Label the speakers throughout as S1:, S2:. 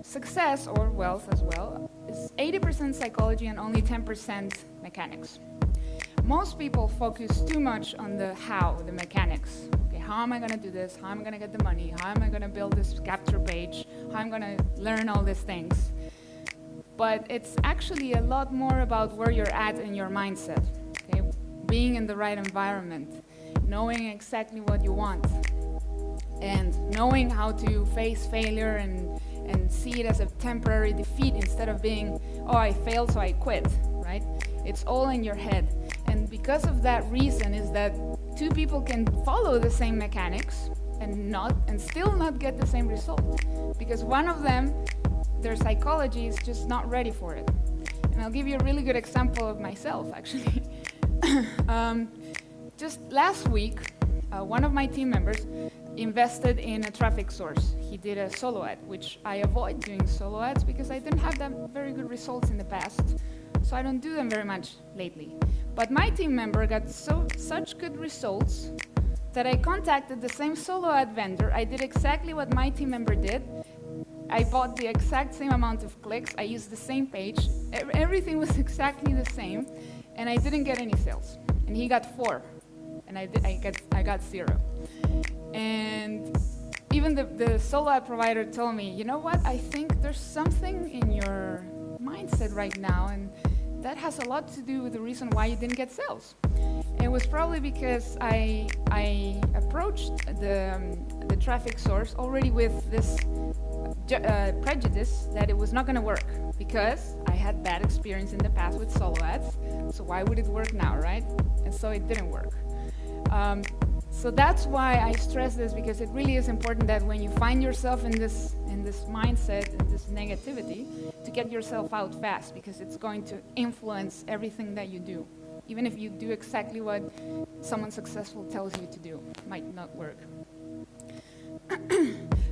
S1: success, or wealth as well, is 80% psychology and only 10% mechanics. Most people focus too much on the how, the mechanics. Okay, how am I going to do this? How am I going to get the money? How am I going to build this capture page? How am I going to learn all these things? But it's actually a lot more about where you're at in your mindset. Okay? Being in the right environment, knowing exactly what you want, and knowing how to face failure and see it as a temporary defeat instead of being, oh, I failed, so I quit, right? It's all in your head. And because of that reason is that two people can follow the same mechanics and still not get the same result. Because one of them, their psychology is just not ready for it. And I'll give you a really good example of myself, actually. Just last week, one of my team members invested in a traffic source. He did a solo ad, which I avoid doing solo ads because I didn't have that very good results in the past. So I don't do them very much lately. But my team member got such good results that I contacted the same solo ad vendor. I did exactly what my team member did. I bought the exact same amount of clicks. I used the same page. Everything was exactly the same, and I didn't get any sales. And he got 4, and I got 0. And even the solo ad provider told me, you know what? I think there's something in your mindset right now, and that has a lot to do with the reason why you didn't get sales. It was probably because I approached the traffic source already with this prejudice that it was not going to work because I had bad experience in the past with solo ads. So why would it work now, right? And so it didn't work. So that's why I stress this, because it really is important that when you find yourself in this mindset, in this negativity, to get yourself out fast, because it's going to influence everything that you do. Even if you do exactly what someone successful tells you to do, it might not work.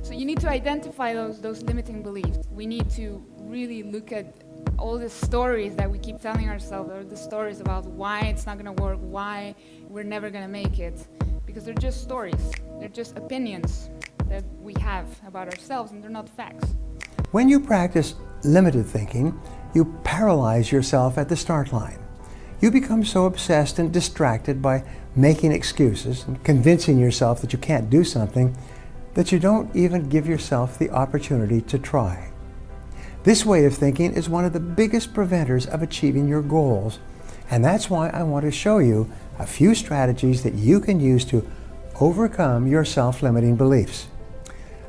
S1: So you need to identify those limiting beliefs. We need to really look at all the stories that we keep telling ourselves, or the stories about why it's not going to work, why we're never going to make it. Because they're just stories. They're just opinions that we have about ourselves, and they're not facts.
S2: When you practice limited thinking, you paralyze yourself at the start line. You become so obsessed and distracted by making excuses and convincing yourself that you can't do something that you don't even give yourself the opportunity to try. This way of thinking is one of the biggest preventers of achieving your goals, and that's why I want to show you a few strategies that you can use to overcome your self-limiting beliefs.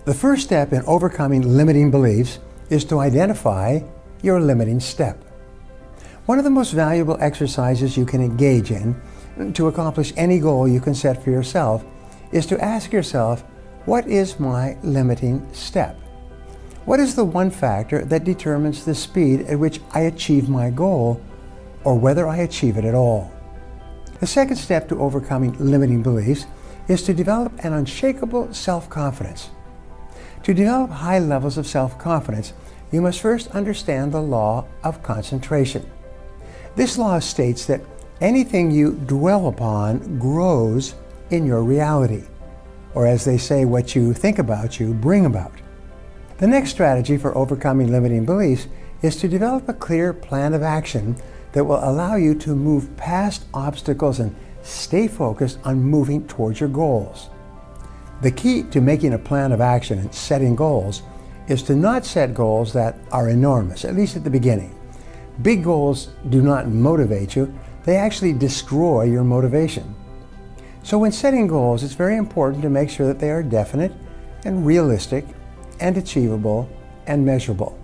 S2: The first step in overcoming limiting beliefs is to identify your limiting step. One of the most valuable exercises you can engage in to accomplish any goal you can set for yourself is to ask yourself, what is my limiting step? What is the one factor that determines the speed at which I achieve my goal, or whether I achieve it at all? The second step to overcoming limiting beliefs is to develop an unshakable self-confidence. To develop high levels of self-confidence, you must first understand the law of concentration. This law states that anything you dwell upon grows in your reality, or as they say, what you think about, you bring about. The next strategy for overcoming limiting beliefs is to develop a clear plan of action that will allow you to move past obstacles and stay focused on moving towards your goals. The key to making a plan of action and setting goals is to not set goals that are enormous, at least at the beginning. Big goals do not motivate you, they actually destroy your motivation. So when setting goals, it's very important to make sure that they are definite and realistic and achievable and measurable.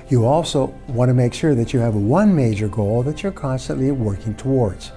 S2: You also want to make sure that you have one major goal that you're constantly working towards.